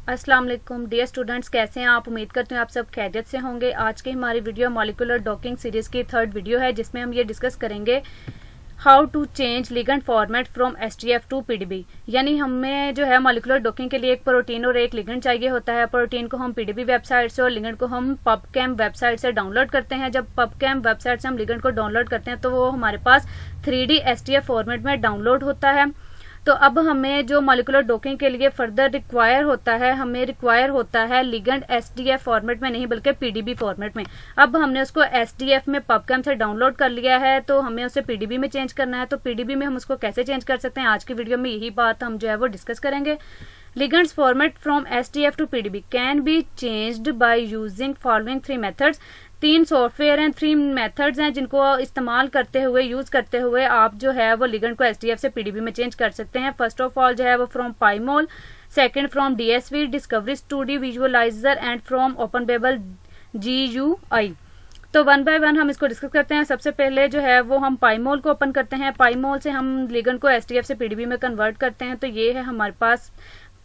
अस्सलाम वालेकुम dear students, कैसे हैं आप। उम्मीद करती हूँ आप सब खैरियत से होंगे। आज की हमारी वीडियो मॉलिक्यूलर डॉकिंग सीरीज की थर्ड वीडियो है, जिसमें हम ये डिस्कस करेंगे how to change ligand format from STF to PDB. यानी हमें जो है मॉलिक्यूलर डॉकिंग के लिए एक प्रोटीन और एक लिगेंड चाहिए होता है। प्रोटीन को हम पीडीबी वेबसाइट से और लिगेंड को हम पबकेम वेबसाइट से डाउनलोड करते हैं। जब पबकेम वेबसाइट से हम लिगेंड को डाउनलोड करते हैं तो वो हमारे पास 3D एसटीएफ फॉर्मेट में डाउनलोड होता है। तो अब हमें जो मॉलिक्यूलर डॉकिंग के लिए फर्दर हमें रिक्वायर होता है लिगेंड एसटीएफ फॉर्मेट में नहीं बल्कि पीडीबी फॉर्मेट में। अब हमने उसको एसटीएफ में पबकेम से डाउनलोड कर लिया है तो हमें उसे पीडीबी में चेंज करना है। तो पीडीबी में हम उसको कैसे चेंज कर सकते हैं, आज की वीडियो में यही बात हम जो है वो डिस्कस करेंगे। Ligands format from STF to PDB can be changed by using following 3 methods. 3 software and 3 methods हैं जिनको इस्तेमाल करते हुए यूज करते हुए आप जो है वो लिगेंड को एसटीएफ से पीडीबी में चेंज कर सकते हैं। फर्स्ट ऑफ ऑल जो है वो from PyMOL, second from DSV discovery studio visualizer and from OpenBabel GUI। तो वन बाय वन हम इसको डिस्कस करते हैं। सबसे पहले जो है वो हम पाईमोल को ओपन करते हैं। पाईमोल से हम लिगेंड को एसटीएफ से पीडीबी में कन्वर्ट करते हैं। तो ये है हमारे पास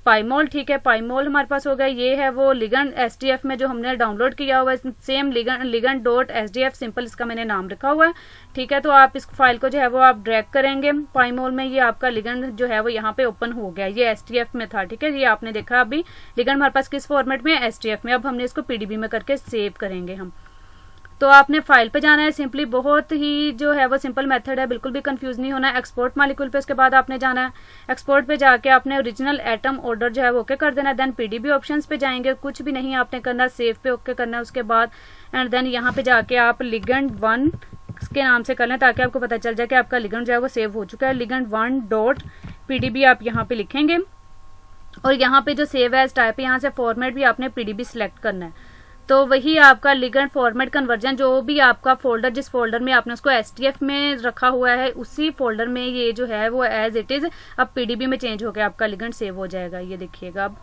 पाईमोल, ठीक है। पाईमोल हमारे पास हो गया। ये है वो लिगेंड एसटीएफ में जो हमने डाउनलोड किया हुआ है, same ligand dot SDF, simple इसका मैंने नाम रखा हुआ है, ठीक है। तो आप इस फाइल को जो है वो आप ड्रैग करेंगे पाईमोल में। ये आपका लिगेंड जो है वो यहाँ पे ओपन हो गया। ये एसटीएफ में था, ठीक है। ये आपने देखा अभी लिगेंड हमारे पास किस फॉर्मेट में, एसटीएफ में। अब हमने इसको पीडीबी में करके सेव करेंगे हम। तो आपने फाइल पे जाना है सिंपली, बहुत ही जो है वो सिंपल मेथड है, बिल्कुल भी कंफ्यूज नहीं होना है। एक्सपोर्ट मॉलिक्यूल पे उसके बाद आपने जाना है। एक्सपोर्ट पे जाके आपने ओरिजिनल एटम ऑर्डर जो है वो ओके कर देना है। देन पीडीबी ऑप्शंस पे जाएंगे, कुछ भी नहीं आपने करना, सेव पे ओके करना है उसके बाद। एंड देन यहाँ पे जाके आप लिगेंड 1 के नाम से कर लें ताकि आपको पता चल जाए कि आपका लिगेंड जो है वो सेव हो चुका है। लिगेंड 1 डॉट पीडीबी आप यहाँ पे लिखेंगे और यहाँ पे जो सेव एज टाइप है, यहाँ से फॉर्मेट भी आपने पीडीबी सिलेक्ट करना है। तो वही आपका लिगेंड फॉर्मेट कन्वर्जन, जो भी आपका फोल्डर, जिस फोल्डर में आपने उसको एसटीएफ में रखा हुआ है, उसी फोल्डर में ये जो है वो एज इट इज अब पीडीबी में चेंज होकर आपका लिगेंड सेव हो जाएगा। ये देखिएगा अब।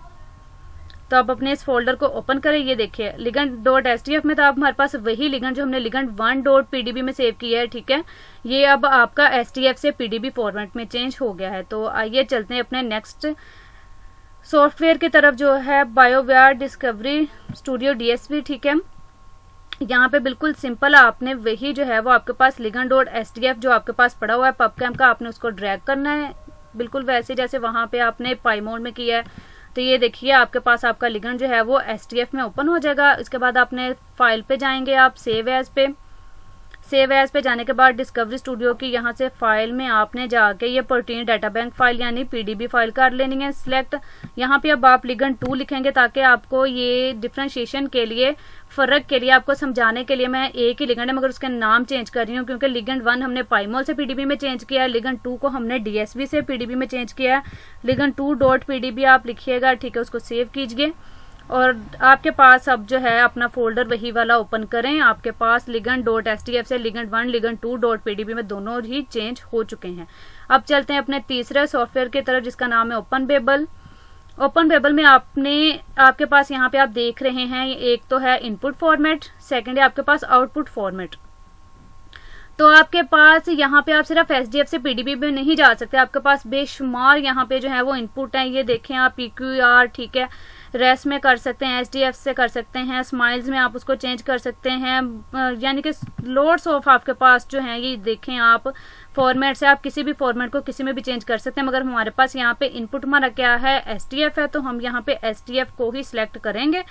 तो आप अपने इस फोल्डर को ओपन करें। ये देखिए लिगेंड डॉट एसटीएफ में तो आप हमारे पास वही लिगेंड जो हमने लिगेंड 1 डॉट पीडीबी में सेव किया है, ठीक है। ये अब आपका एसटीएफ से पीडीबी फॉर्मेट में चेंज हो गया है। तो आइए चलते हैं अपने नेक्स्ट सॉफ्टवेयर की तरफ, जो है बायोवेयर डिस्कवरी स्टूडियो डीएसवी, ठीक है। यहाँ पे बिल्कुल सिंपल आपने वही जो है वो आपके पास लिगेंड डॉट एसटीएफ जो आपके पास पड़ा हुआ है पबकेम का, आपने उसको ड्रैग करना है बिल्कुल वैसे जैसे वहां पे आपने पाईमोल में किया है। तो ये देखिए आपके पास आपका लिगेंड जो है वो एसटीएफ में ओपन हो जाएगा। इसके बाद आपने फाइल पे जाएंगे, आप सेव एज पे। सेव एज पे जाने के बाद डिस्कवरी स्टूडियो की यहाँ से फाइल में आपने जाके ये प्रोटीन डाटा बैंक फाइल यानी पीडीबी फाइल कर लेनी है सिलेक्ट। यहाँ पे अब आप लिगेंड 2 लिखेंगे ताकि आपको ये डिफ्रेंशिएशन के लिए, फर्क के लिए, आपको समझाने के लिए मैं एक ही लिगेंड है मगर उसका नाम चेंज कर रही हूँ क्योंकि लिगेंड 1 हमने पाईमोल से पीडीबी में चेंज किया है, लिगेंड 2 को हमने डीएसवी से पीडीबी में चेंज किया है। लिगेंड 2 डॉट पीडीबी आप लिखिएगा, ठीक है। उसको सेव कीजिए और आपके पास अब जो है अपना फोल्डर वही वाला ओपन करें। आपके पास लिगेंड डॉट एसटीएफ से लिगेंड 1 लिगेंड 2 डॉट पीडीबी में दोनों ही चेंज हो चुके हैं। अब चलते हैं अपने तीसरे सॉफ्टवेयर की तरफ जिसका नाम है ओपनबेबल। ओपनबेबल में आपके पास यहाँ पे आप देख रहे हैं, एक तो है इनपुट फॉर्मेट, सेकंड है आपके पास आउटपुट फॉर्मेट। तो आपके पास यहाँ पे आप सिर्फ एसडीएफ से पीडीबी में नहीं जा सकते, आपके पास बेशुमार यहाँ पे जो है वो इनपुट है। ये देखें आप PQR, ठीक है, रेस में कर सकते हैं, एसडीएफ से कर सकते हैं, स्माइल्स में आप उसको चेंज कर सकते हैं, यानी कि लोड्स ऑफ आपके पास जो है। ये देखें आप फॉर्मेट से आप किसी भी फॉर्मेट को किसी में भी चेंज कर सकते हैं मगर हमारे पास यहाँ पे इनपुट हमारा क्या है, एसडीएफ है। तो हम यहाँ पे एसडीएफ को ही सिलेक्ट करेंगे।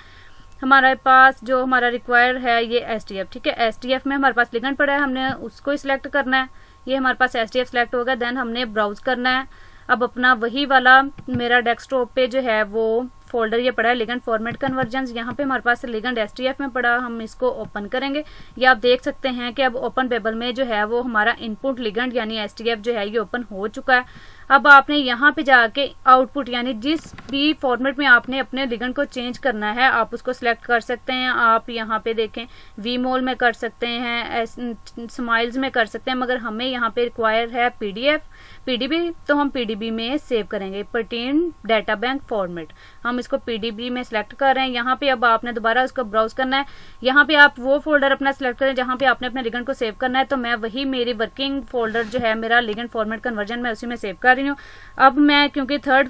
हमारे पास जो हमारा रिक्वायर है ये एसडीएफ, ठीक है। एसडीएफ में हमारे पास लिगेंड पड़ा है, हमने उसको ही सिलेक्ट करना है। ये हमारे पास एसडीएफ सिलेक्ट हो गया। देन हमने ब्राउज करना है। अब अपना वही वाला मेरा डेस्कटॉप पे जो है वो फोल्डर ये पड़ा है लिगेंड फॉर्मेट कन्वर्जन, यहाँ पे हमारे पास लिगेंड एसटीएफ में पड़ा। हम इसको ओपन करेंगे। ये आप देख सकते हैं कि अब ओपनबेबल में जो है वो हमारा इनपुट लिगेंड यानी एसटीएफ जो है ये ओपन हो चुका है। अब आपने यहाँ पे जाके आउटपुट यानी जिस भी फॉर्मेट में आपने अपने लिगेंड को चेंज करना है आप उसको सिलेक्ट कर सकते हैं। आप यहाँ पे देखें वीमोल में कर सकते हैं, स्माइल्स में कर सकते हैं, मगर हमें यहाँ पे रिक्वायर है पीडीबी। तो हम पीडीबी में सेव करेंगे, प्रोटीन डाटा बैंक फॉर्मेट। हम इसको पीडीबी में सिलेक्ट कर रहे हैं। यहाँ पे अब आपने दोबारा उसको ब्राउज करना है। यहाँ पे आप वो फोल्डर अपना सिलेक्ट करें जहाँ पे आपने अपने लिगेंड को सेव करना है। तो मैं वही मेरी वर्किंग फोल्डर जो है मेरा लिगेंड फॉर्मेट कन्वर्जन में उसी में सेव कर रही हूँ। अब मैं क्योंकि थर्ड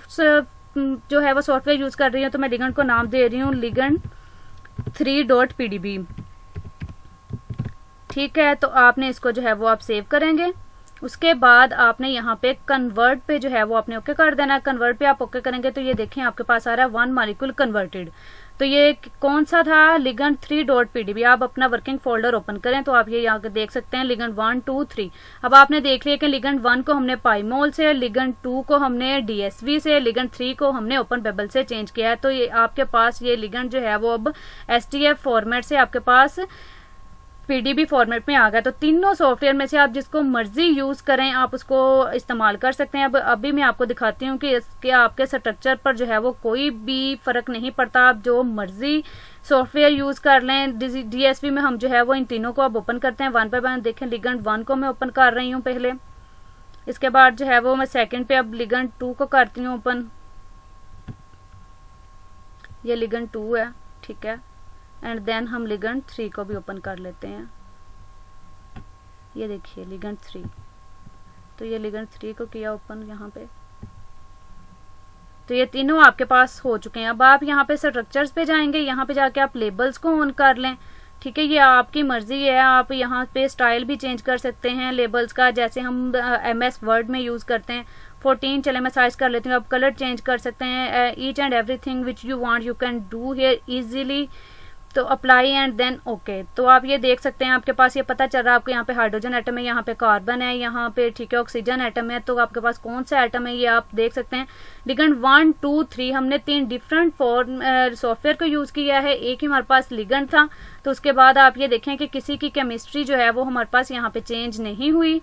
जो है वो सॉफ्टवेयर यूज़ कर रही हूँ तो मैं लिगेंड को नाम दे रही हूँ लिगेंड 3.pdb। ठीक है, तो आपने इसको जो है वो आप सेव करेंगे। उसके बाद आपने यहाँ पे कन्वर्ट पे जो है वो आपने ओके कर देना है। कन्वर्ट पे आप ओके करेंगे तो ये देखें आपके पास आ रहा है 1 मॉलिक्यूल कन्वर्टेड। तो ये कौन सा था, लिगेंड 3.pdb। आप अपना वर्किंग फोल्डर ओपन करें तो आप ये यहाँ देख सकते हैं लिगेंड 1 2 3। अब आपने देख लिया कि लिगेंड 1 को हमने पाईमोल से, लिगेंड 2 को हमने DSV से, लिगेंड 3 को हमने ओपन बेबल से चेंज किया है। तो ये आपके पास ये लिगेंड जो है वो अब STF फॉर्मेट से आपके पास PDB फॉर्मेट में आ गया। तो तीनों सॉफ्टवेयर में से आप जिसको मर्जी यूज करें आप उसको इस्तेमाल कर सकते हैं। अब अभी मैं आपको दिखाती हूँ कि इसके आपके स्ट्रक्चर पर जो है वो कोई भी फर्क नहीं पड़ता। आप जो मर्जी सॉफ्टवेयर यूज कर लें। DSV में हम जो है वो इन तीनों को अब ओपन करते हैं वन बाय वन। देखें लिगेंड 1 को मैं ओपन कर रही हूँ पहले, इसके बाद जो है वो मैं सेकंड पे अब लिगेंड 2 को करती हूँ ओपन। ये लिगेंड 2 है, ठीक है। एंड देन हम लिगेंड 3 को भी ओपन कर लेते हैं। ये देखिए लिगेंड 3, तो ये लिगेंड 3 को किया ओपन यहाँ पे। तो ये तीनों आपके पास हो चुके हैं। अब आप यहाँ पे स्ट्रक्चर्स पे जाएंगे, यहाँ पे जाके आप लेबल्स को ऑन कर लें। ठीक है, ये आपकी मर्जी है। आप यहाँ पे स्टाइल भी चेंज कर सकते हैं लेबल्स का, जैसे हम MS वर्ड में यूज करते हैं। 14 चले मैं साइज कर लेती हूँ। आप कलर चेंज कर सकते हैं। Each and everything which you want you can do here easily. तो अप्लाई एंड देन ओके। तो आप ये देख सकते हैं आपके पास ये पता चल रहा है आपको यहाँ पे हाइड्रोजन एटम है, यहाँ पे कार्बन है, यहाँ पे ठीक है ऑक्सीजन एटम है। तो आपके पास कौन सा एटम है ये आप देख सकते हैं। लिगेंड 1 2 3 हमने 3 डिफरेंट सॉफ्टवेयर को यूज किया है। एक ही हमारे पास लिगेंड था। तो उसके बाद आप ये देखें कि किसी की केमिस्ट्री जो है वो हमारे पास यहाँ पे चेंज नहीं हुई,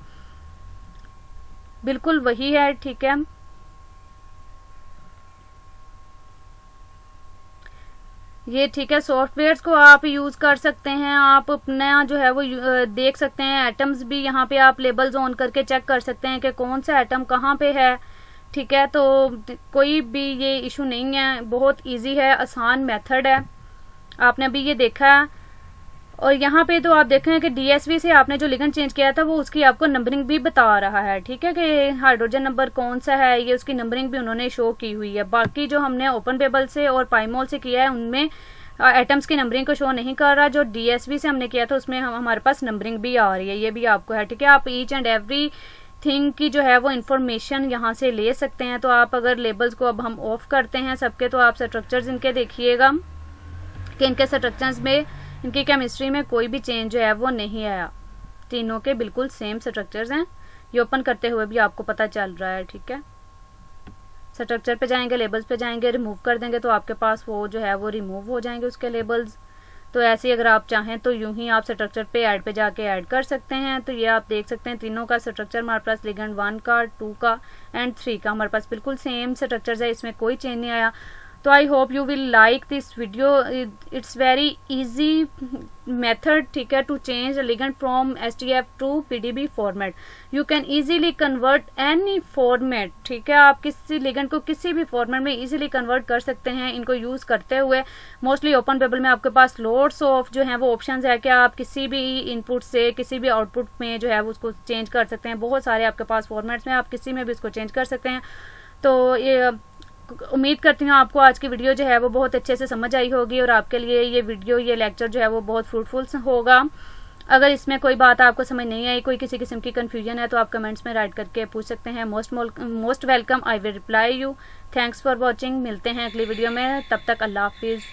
बिल्कुल वही है। ठीक है, ये ठीक है। सॉफ्टवेयर्स को आप यूज कर सकते हैं। आप अपना जो है वो देख सकते हैं। एटम्स भी यहाँ पे आप लेबल्स ऑन करके चेक कर सकते हैं कि कौन सा एटम कहाँ पे है। ठीक है, तो कोई भी ये इशू नहीं है, बहुत इजी है, आसान मेथड है। आपने अभी ये देखा है। और यहाँ पे तो आप देख रहे हैं कि DSV से आपने जो लिगेंड चेंज किया था वो उसकी आपको नंबरिंग भी बता रहा है। ठीक है, कि हाइड्रोजन नंबर कौन सा है, ये उसकी नंबरिंग भी उन्होंने शो की हुई है। बाकी जो हमने ओपन बेबल से और पाईमोल से किया है उनमें एटम्स की नंबरिंग को शो नहीं कर रहा। जो DSV से हमने किया था उसमें हमारे पास नंबरिंग भी आ रही है, ये भी आपको है। ठीक है, आप ईच एंड एवरी थिंग की जो है वो इन्फॉर्मेशन यहाँ से ले सकते हैं। तो आप अगर लेबल्स को अब हम ऑफ करते हैं सबके, तो आप स्ट्रक्चर्स इनके देखिएगा कि इनके स्ट्रक्चर्स में, इनकी केमिस्ट्री में कोई भी चेंज जो है वो नहीं आया। तीनों के बिल्कुल सेम स्ट्रक्चर्स हैं। ये ओपन करते हुए भी आपको पता चल रहा है। ठीक है, स्ट्रक्चर पे जाएंगे, लेबल्स पे जाएंगे, रिमूव कर देंगे तो आपके पास वो जो है वो रिमूव हो जाएंगे उसके लेबल्स। तो ऐसे ही अगर आप चाहें तो यूं ही आप स्ट्रक्चर पे ऐड पे जाके ऐड कर सकते हैं। तो ये आप देख सकते हैं तीनों का स्ट्रक्चर हमारे पास लिगेंड 1 का, 2 का एंड 3 का हमारे पास बिल्कुल सेम स्ट्रक्चर्स है, इसमें कोई चेंज नहीं आया। तो I hope you will like this video. It's very easy method, ठीक है, to change ligand from STF to PDB format. You can easily convert any format. ठीक है, आप किसी लिगेंड को किसी भी फॉर्मेट में इजीली कन्वर्ट कर सकते हैं इनको यूज करते हुए। मोस्टली ओपन बेबल में आपके पास लोड्स ऑफ जो है वो ऑप्शंस है कि आप किसी भी इनपुट से किसी भी आउटपुट में जो है वो उसको चेंज कर सकते हैं। बहुत सारे आपके पास फॉर्मेट्स में आप किसी में भी उसको चेंज कर सकते हैं। तो ये उम्मीद करती हूँ आपको आज की वीडियो जो है वो बहुत अच्छे से समझ आई होगी और आपके लिए ये वीडियो, ये लेक्चर जो है वो बहुत फ्रूटफुल होगा। अगर इसमें कोई बात आपको समझ नहीं आई, कोई किसी किस्म की कंफ्यूजन है तो आप कमेंट्स में राइट करके पूछ सकते हैं। Most welcome, I will reply you. Thanks for watching. मिलते हैं अगली वीडियो में, तब तक अल्लाह हाफिज़।